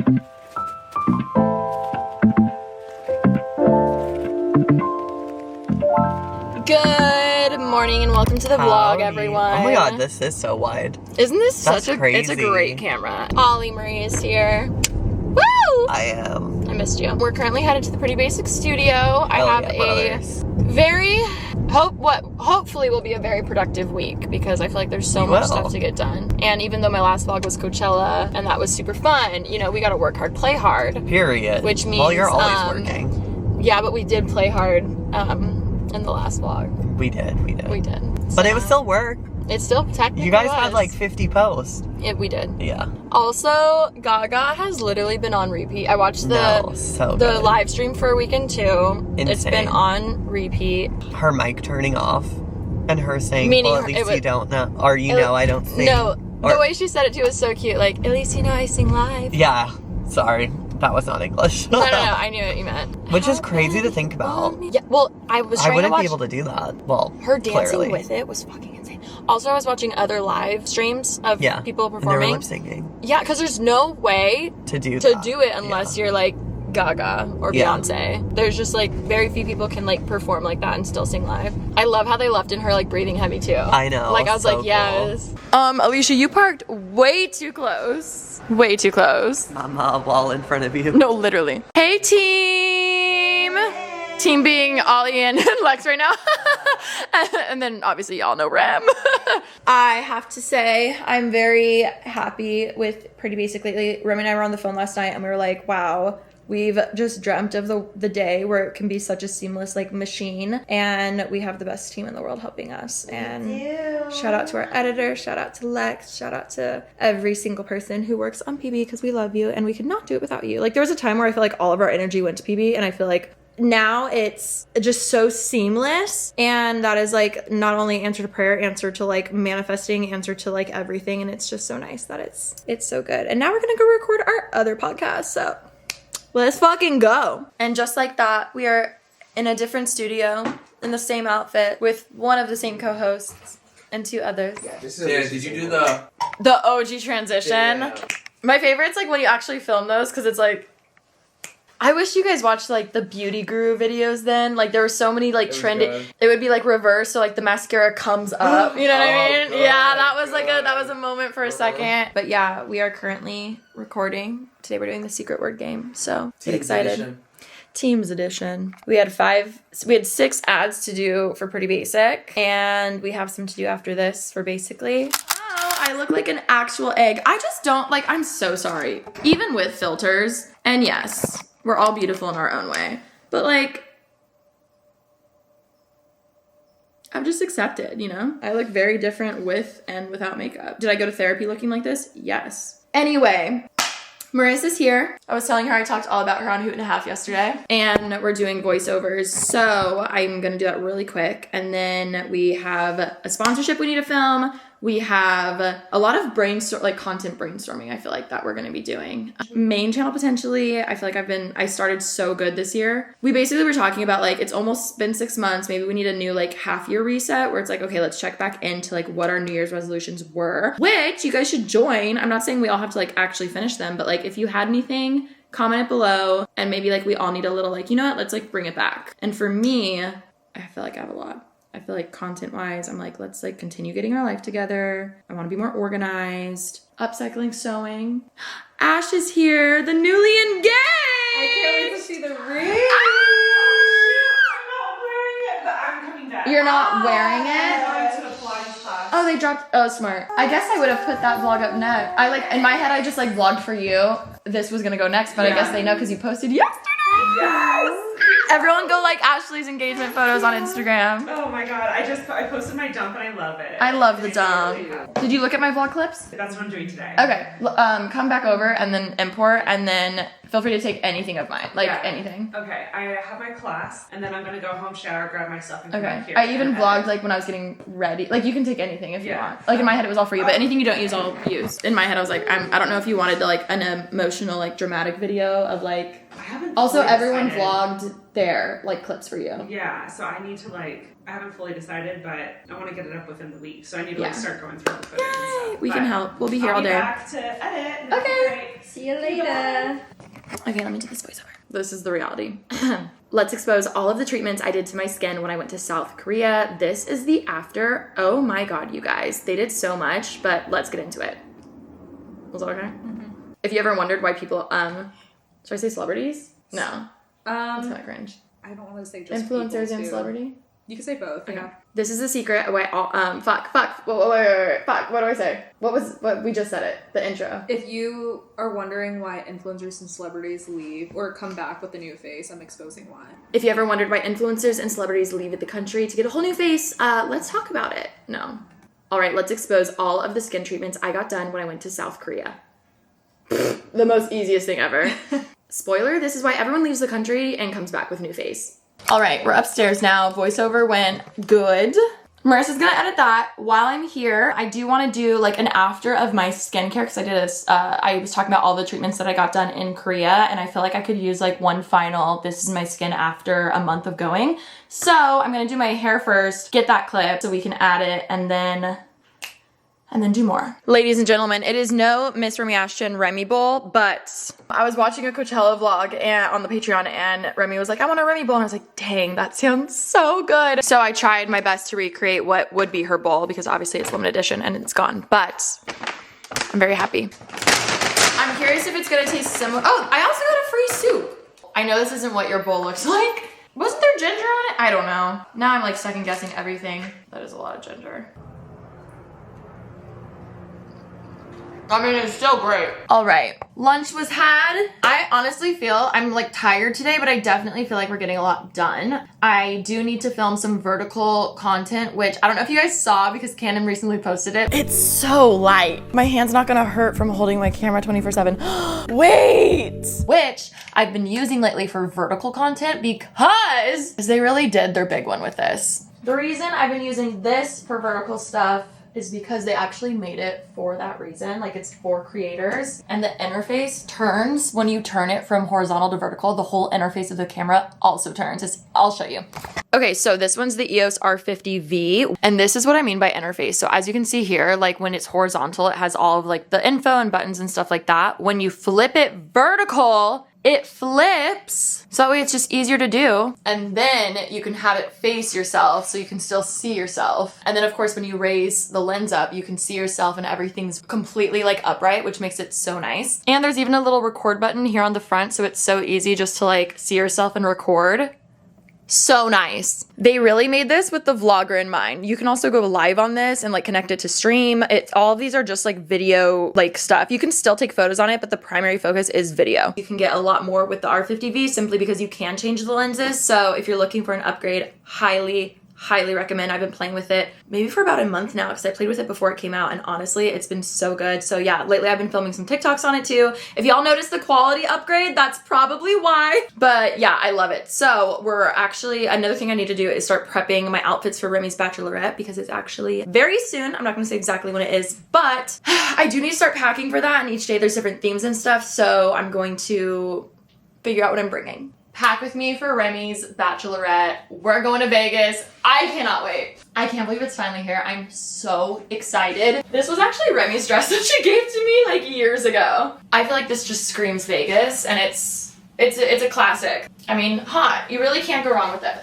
Good morning and welcome to the vlog, everyone. Oh my god, this is so wide. Isn't this That's such a crazy. It's a great camera. AlishaMarie is here. Woo! I am. I missed you. We're currently headed to the Pretty Basic studio. I have a very hopefully will be a very productive week because I feel like there's so much stuff to get done. And even though my last vlog was Coachella and that was super fun, you know, we got to work hard, play hard. Period. Which means well, you're always working. Yeah, but we did play hard in the last vlog. We did. So, but it was still work. It still technically You guys had like 50 posts. We did. Yeah. Also, Gaga has literally been on repeat. I watched the live stream for a weekend too. Insane. It's been on repeat. Her mic turning off and her saying, Meaning well, at least you don't know. Or you know I don't sing. No, the way she said it too was so cute. Like, at least you know I sing live. Yeah. Sorry. That was not English. No, I knew what you meant. Which is crazy to think about. Yeah, well, I wouldn't be able to do that. Well, her dancing clearly. with it was fucking insane. Also, I was watching other live streams of people performing. And they were lip singing. Yeah, because there's no way to do it unless you're like Gaga or Beyonce. There's just like very few people can like perform like that and still sing live. I love how they left in her like breathing heavy too. I know. Like I was like, yes. Alisha, you parked way too close. Way too close. I'm a wall in front of you. No, literally. Hey team! Hey. Team being Ollie and Lex right now. And then obviously y'all know Rem. I have to say, I'm very happy with Pretty Basic lately. Remi and I were on the phone last night and we were like, wow, we've just dreamt of the day where it can be such a seamless like machine, and we have the best team in the world helping us. And shout out to our editor, shout out to Lex, shout out to every single person who works on PB because we love you and we could not do it without you. Like there was a time where I feel like all of our energy went to PB, and I feel like now it's just so seamless, and that is like not only answer to prayer, answer to like manifesting, answer to like everything, and it's just so nice that it's so good. And now we're gonna go record our other podcast, so let's fucking go. And just like that, we are in a different studio in the same outfit with one of the same co-hosts and two others. Yeah, did you do the OG transition? Yeah. My favorite's like when you actually film those, because it's like, I wish you guys watched like the Beauty Guru videos then. Like there were so many like trendy. It would be like reverse, so like the mascara comes up. You know what I mean? God, yeah, that was a moment for a second. But yeah, we are currently recording. Today we're doing the secret word game. So get excited. Edition. Teams edition. We had 6 ads to do for Pretty Basic, and we have some to do after this for Basically. Oh, I look like an actual egg. I just don't like. I'm so sorry. Even with filters, and yes, we're all beautiful in our own way. But like, I've just accepted, you know? I look very different with and without makeup. Did I go to therapy looking like this? Yes. Anyway, Marissa's here. I was telling her I talked all about her on Hoot and a Half yesterday. And we're doing voiceovers. So I'm gonna do that really quick. And then we have a sponsorship we need to film. We have a lot of content brainstorming, I feel like, that we're going to be doing. Main channel potentially, I feel like I started so good this year. We basically were talking about like, it's almost been 6 months. Maybe we need a new like half year reset where it's like, okay, let's check back into like what our New Year's resolutions were, which you guys should join. I'm not saying we all have to like actually finish them, but like if you had anything, comment it below, and maybe like we all need a little like, you know what, let's like bring it back. And for me, I feel like I have a lot. I feel like content-wise, I'm like, let's like continue getting our life together. I want to be more organized. Upcycling, sewing. Ash is here, the newly engaged. I can't wait to see the ring. I'm not wearing it, but I'm coming back. You're not wearing it? I'm going to a Pilates class. Oh, they dropped. Oh, smart. I guess I would have put that vlog up next. I like in my head, I just like vlogged for you. This was gonna go next, but I guess they know because you posted yesterday. Yes. Everyone go like Ashley's engagement photos on Instagram. Oh my god, I posted my dump and I love it. I love the dump. Did you look at my vlog clips? That's what I'm doing today. Okay, come back over and then import, and then feel free to take anything of mine, like anything. Okay, I have my class, and then I'm gonna go home, shower, grab my stuff, and come back here. I even vlogged like when I was getting ready. Like you can take anything if you want. Like in my head it was all for you, but anything you don't use, I'll use. In my head I was like, I don't know if you wanted to like an emotional like dramatic video of like. Also, everyone vlogged their like clips for you. Yeah, so I need to like. I haven't fully decided, but I want to get it up within the week, so I need to like start going through the footage and stuff. We can help. We'll be here all day. I'll be back to edit. Okay. See you later. Okay, let me do this voiceover. This is the reality. Let's expose all of the treatments I did to my skin when I went to South Korea. This is the after. Oh my God, you guys. They did so much, but let's get into it. Was that okay? Mm-hmm. If you ever wondered why people, should I say celebrities? No. That's kind of cringe. I don't want to say just influencers and celebrity? You can say both. Okay. Yeah. This is a secret. Wait, fuck. Fuck. What do I say? What we just said it. The intro. If you are wondering why influencers and celebrities leave or come back with a new face, I'm exposing why. If you ever wondered why influencers and celebrities leave the country to get a whole new face, let's talk about it. No. All right, let's expose all of the skin treatments I got done when I went to South Korea. The most easiest thing ever. Spoiler, this is why everyone leaves the country and comes back with new face. All right, we're upstairs now. Voiceover went good. Marissa's gonna edit that. While I'm here, I do want to do like an after of my skincare because I did a, I was talking about all the treatments that I got done in Korea, and I feel like I could use like one final, this is my skin after a month of going. So I'm gonna do my hair first, get that clip so we can add it, and then do more. Ladies and gentlemen, it is no Miss Remi Ashton Remi bowl, but I was watching a Coachella vlog on the Patreon, and Remi was like, I want a Remi bowl, and I was like, dang, that sounds so good. So I tried my best to recreate what would be her bowl, because obviously it's limited edition and it's gone, but I'm very happy. I'm curious if it's gonna taste similar. Oh, I also got a free soup. I know this isn't what your bowl looks like. Wasn't there ginger on it? I don't know. Now I'm like second guessing everything. That is a lot of ginger. I mean, it's still great. All right, lunch was had. I honestly feel I'm like tired today, but I definitely feel like we're getting a lot done. I do need to film some vertical content, which I don't know if you guys saw because Canon recently posted it. It's so light. My hand's not gonna hurt from holding my camera 24/7. Wait! Which I've been using lately for vertical content because they really did their big one with this. The reason I've been using this for vertical stuff is because they actually made it for that reason. Like, it's for creators, and the interface turns when you turn it from horizontal to vertical. The whole interface of the camera also turns. I'll show you. Okay, so this one's the EOS R50V, and this is what I mean by interface. So as you can see here, like when it's horizontal, it has all of like the info and buttons and stuff like that. When you flip it vertical, it flips, so that way it's just easier to do. And then you can have it face yourself so you can still see yourself. And then of course when you raise the lens up, you can see yourself and everything's completely like upright, which makes it so nice. And there's even a little record button here on the front, so it's so easy just to like see yourself and record. So nice. They really made this with the vlogger in mind. You can also go live on this and like connect it to stream. All of these are just like video like stuff. You can still take photos on it, but the primary focus is video. You can get a lot more with the R50V simply because you can change the lenses. So if you're looking for an upgrade, highly recommend. I've been playing with it maybe for about a month now because I played with it before it came out, and honestly it's been so good. So yeah, lately I've been filming some TikToks on it too. If y'all notice the quality upgrade, that's probably why. But yeah, I love it. So we're actually, another thing I need to do is start prepping my outfits for Remi's Bachelorette because it's actually very soon. I'm not gonna say exactly when it is, but I do need to start packing for that, and each day there's different themes and stuff. So I'm going to figure out what I'm bringing. Pack with me for Remi's Bachelorette. We're going to Vegas. I cannot wait. I can't believe it's finally here. I'm so excited. This was actually Remi's dress that she gave to me like years ago. I feel like this just screams Vegas, and it's a classic. I mean, hot. You really can't go wrong with it.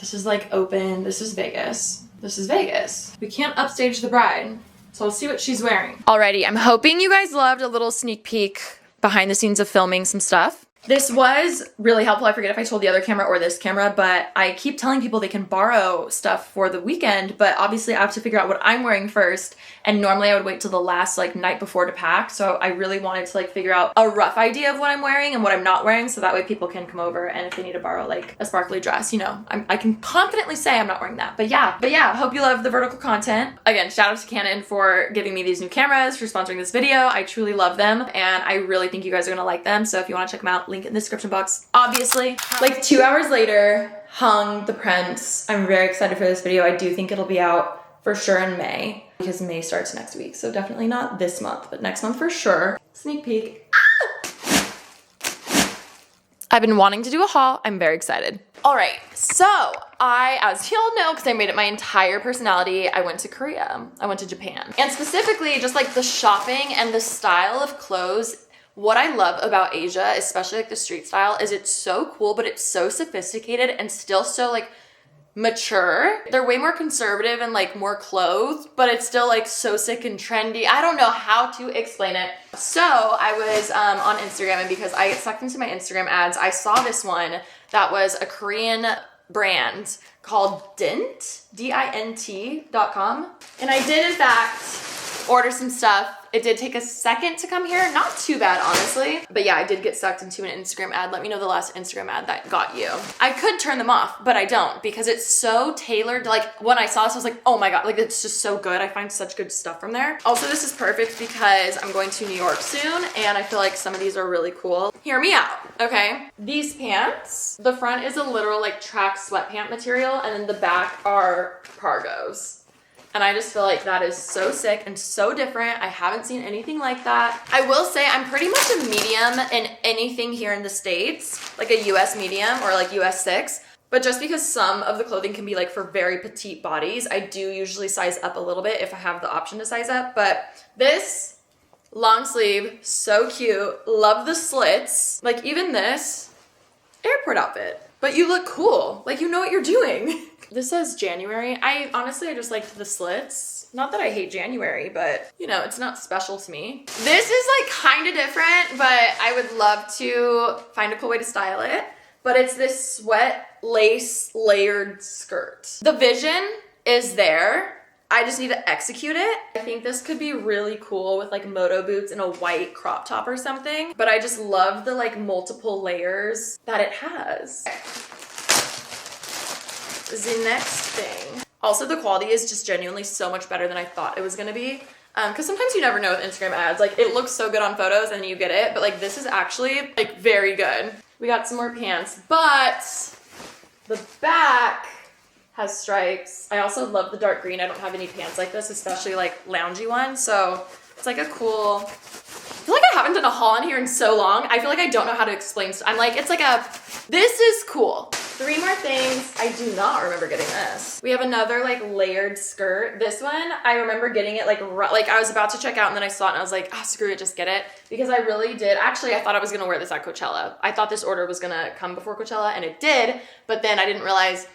This is like open. This is Vegas. This is Vegas. We can't upstage the bride, so let's see what she's wearing. Alrighty, I'm hoping you guys loved a little sneak peek behind the scenes of filming some stuff. This was really helpful. I forget if I told the other camera or this camera, but I keep telling people they can borrow stuff for the weekend, but obviously I have to figure out what I'm wearing first, and normally I would wait till the last like night before to pack, so I really wanted to like figure out a rough idea of what I'm wearing and what I'm not wearing, so that way people can come over, and if they need to borrow like a sparkly dress, you know, I can confidently say I'm not wearing that. But yeah, hope you love the vertical content. Again, shout out to Canon for giving me these new cameras, for sponsoring this video. I truly love them, and I really think you guys are gonna like them, so if you want to check them out, link in the description box, obviously. Like 2 hours later, hung the prints. I'm very excited for this video. I do think it'll be out for sure in May, because May starts next week, so definitely not this month, but next month for sure. Sneak peek. I've been wanting to do a haul. I'm very excited. All right, so as you all know, because I made it my entire personality, I went to Korea. I went to Japan. And specifically, just like the shopping and the style of clothes, what I love about Asia, especially like the street style, is it's so cool, but it's so sophisticated and still so like mature. They're way more conservative and like more clothed, but it's still like so sick and trendy. I don't know how to explain it. So I was on Instagram, and because I get sucked into my Instagram ads, I saw this one that was a Korean brand called Dint, DINT.com. And I did in fact order some stuff. It did take a second to come here. Not too bad, honestly. But yeah, I did get sucked into an Instagram ad. Let me know the last Instagram ad that got you. I could turn them off, but I don't, because it's so tailored. Like when I saw this, I was like, oh my God, like it's just so good. I find such good stuff from there. Also, this is perfect because I'm going to New York soon, and I feel like some of these are really cool. Hear me out, okay? These pants, the front is a literal like track sweatpant material, and then the back are cargos. And I just feel like that is so sick and so different. I haven't seen anything like that. I will say I'm pretty much a medium in anything here in the States, like a US medium or like US 6. But just because some of the clothing can be like for very petite bodies, I do usually size up a little bit if I have the option to size up. But this long sleeve, so cute. Love the slits. Like even this airport outfit. But you look cool. Like you know what you're doing. This says January. I just liked the slits. Not that I hate January, but you know, it's not special to me. This is like kind of different, but I would love to find a cool way to style it. But it's this sweat lace layered skirt. The vision is there. I just need to execute it. I think this could be really cool with like moto boots and a white crop top or something. But I just love the like multiple layers that it has. The next thing. Also, the quality is just genuinely so much better than I thought it was gonna be. Because sometimes you never know with Instagram ads. Like it looks so good on photos and then you get it, but like this is actually like very good. We got some more pants, but the back has stripes. I also love the dark green. I don't have any pants like this, especially like loungy ones. So it's like a cool, I feel like I haven't done a haul in here in so long. I feel like I don't know how to explain. I'm like, it's like this is cool. 3 more things. I do not remember getting this. We have another like layered skirt. This one, I remember getting it like I was about to check out and then I saw it and I was like, screw it, just get it. Because I really did. Actually, I thought I was gonna wear this at Coachella. I thought this order was gonna come before Coachella and it did, but then I didn't realize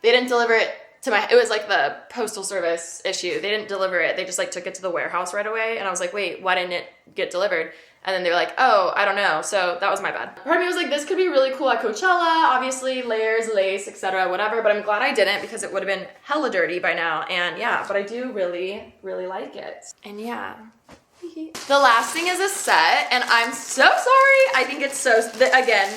they didn't deliver it to it was like the postal service issue. They didn't deliver it. They just like took it to the warehouse right away. And I was like, wait, why didn't it get delivered? And then they were like, oh, I don't know. So that was my bad. Part of me was like, this could be really cool at Coachella. Obviously, layers, lace, etc., whatever. But I'm glad I didn't because it would have been hella dirty by now. And yeah, but I do really, really like it. And yeah. The last thing is a set. And I'm so sorry. I think it's so, again,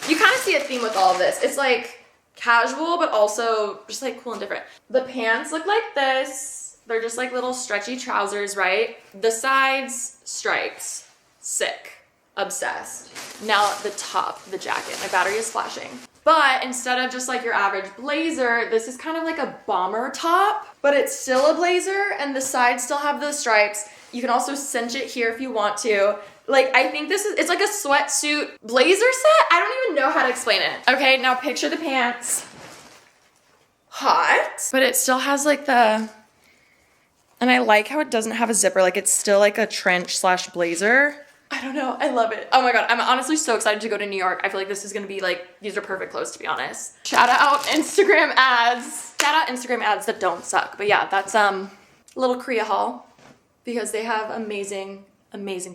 you kind of see a theme with all of this. It's like casual, but also just like cool and different. The pants look like this. They're just like little stretchy trousers, right? The sides, stripes. Sick. Obsessed. Now the top, the jacket. My battery is flashing. But instead of just like your average blazer, this is kind of like a bomber top, but it's still a blazer and the sides still have the stripes. You can also cinch it here if you want to. Like, I think it's like a sweatsuit blazer set. I don't even know how to explain it. Okay, now picture the pants. Hot. But it still has like and I like how it doesn't have a zipper. Like it's still like a trench / blazer. I don't know. I love it. Oh my God. I'm honestly so excited to go to New York. I feel like this is going to be like, these are perfect clothes to be honest. Shout out Instagram ads. Shout out Instagram ads that don't suck. But yeah, that's a little Korea haul because they have amazing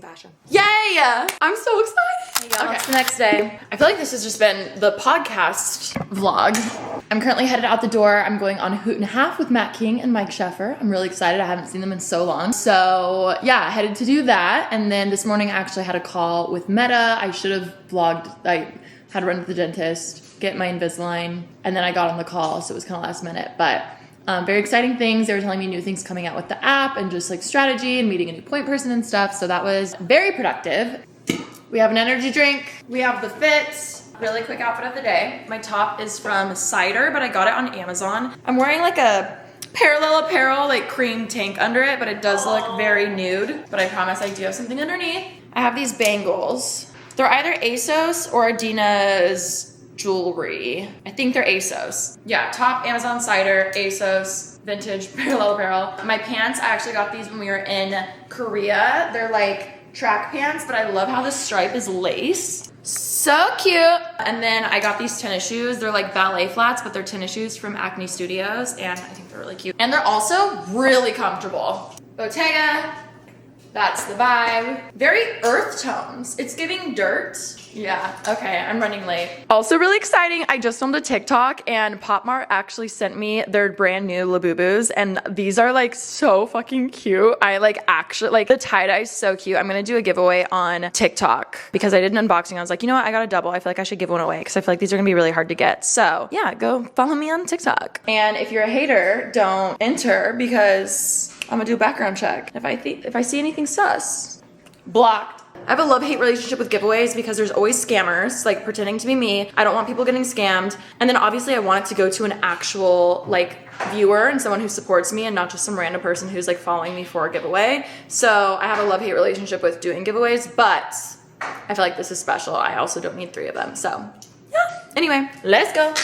fashion. Yay! I'm so excited. Okay. It's the next day. I feel like this has just been the podcast vlog. I'm currently headed out the door. I'm going on Hoot and Half with Matt King and Mike Sheffer. I'm really excited. I haven't seen them in so long. So yeah, headed to do that. And then this morning I actually had a call with Meta. I should have vlogged. I had to run to the dentist, get my Invisalign, and then I got on the call. So it was kind of last minute, but very exciting things. They were telling me new things coming out with the app and just like strategy and meeting a new point person and stuff. So that was very productive. We have an energy drink. We have the fit. Really quick outfit of the day. My top is from Cider, but I got it on Amazon. I'm wearing like a parallel apparel, like cream tank under it, but it does look very nude. But I promise I do have something underneath. I have these bangles. They're either ASOS or Adina's jewelry. I think they're ASOS. Yeah, top Amazon cider, ASOS, vintage parallel apparel. My pants, I actually got these when we were in Korea. They're like track pants, but I love how the stripe is lace. So cute. And then I got these tennis shoes. They're like ballet flats, but they're tennis shoes from Acne Studios, and I think they're really cute. And they're also really comfortable. Bottega, that's the vibe. Very earth tones. It's giving dirt. Yeah, okay, I'm running late. Also really exciting, I just filmed a TikTok and PopMart actually sent me their brand new Labubus, and these are like so fucking cute. I like actually, like the tie-dye is so cute. I'm gonna do a giveaway on TikTok because I did an unboxing. I was like, you know what, I got a double. I feel like I should give one away because I feel like these are gonna be really hard to get. So yeah, go follow me on TikTok. And if you're a hater, don't enter because I'm gonna do a background check. If I see anything sus, blocked. I have a love-hate relationship with giveaways because there's always scammers, like pretending to be me. I don't want people getting scammed. And then obviously I want it to go to an actual like viewer and someone who supports me and not just some random person who's like following me for a giveaway. So I have a love-hate relationship with doing giveaways, but I feel like this is special. I also don't need 3 of them, so yeah. Anyway, let's go.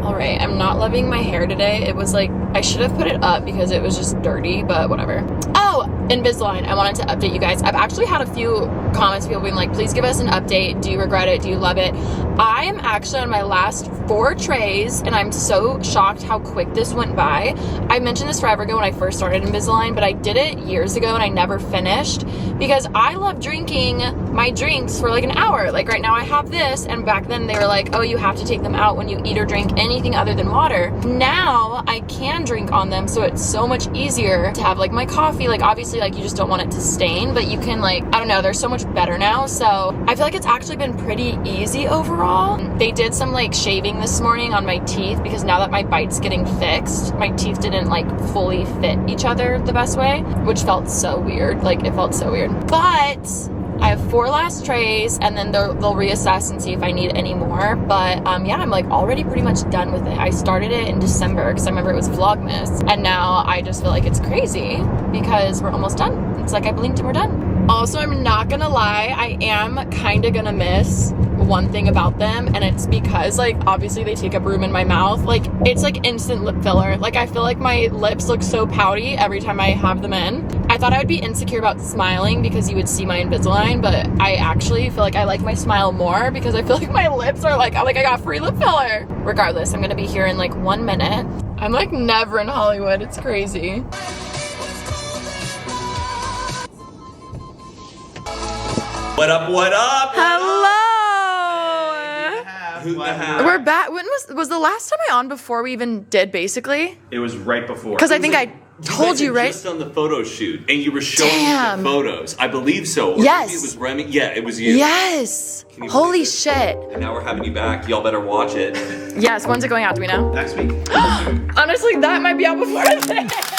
All right, I'm not loving my hair today. It was like, I should have put it up because it was just dirty, but whatever. Oh, Invisalign, I wanted to update you guys. I've actually had a few comments, people being like, please give us an update. Do you regret it? Do you love it? I am actually on my last 4 trays, and I'm so shocked how quick this went by. I mentioned this forever ago when I first started Invisalign, but I did it years ago and I never finished because I love drinking my drinks for like an hour. Like right now I have this, and back then they were like, oh, you have to take them out when you eat or drink anything other than water. Now I can drink on them, so it's so much easier to have like my coffee. Like obviously like you just don't want it to stain, but you can like, I don't know, they're so much better now. So I feel like it's actually been pretty easy overall. They did some like shaving this morning on my teeth because now that my bite's getting fixed, my teeth didn't like fully fit each other the best way, which felt so weird. Like it felt so weird. But I have 4 last trays, and then they'll reassess and see if I need any more. But yeah, I'm like already pretty much done with it. I started it in December because I remember it was Vlogmas, and now I just feel like it's crazy because we're almost done. It's like I blinked and we're done. Also, I'm not gonna lie, I am kind of gonna miss one thing about them, and it's because like obviously they take up room in my mouth. Like it's like instant lip filler. Like I feel like my lips look so pouty every time I have them in. I thought I would be insecure about smiling because you would see my Invisalign, but I actually feel like I like my smile more because I feel like my lips are like I got free lip filler. Regardless, I'm gonna be here in like 1 minute. I'm like never in Hollywood. It's crazy. What up, what up? Hello! Hoot and a half. We're back. When was the last time I on before we even did basically? It was right before. Because I think I told you, right? Just on the photo shoot, and you were showing Damn. the photos. I believe so. Or Yes. maybe it was Remi. Yeah, it was you. Yes. Can you Holy believe it? shit. And now we're having you back. Y'all better watch it. Yes. When's it going out? Do we know? Next week. Honestly, that might be out before this.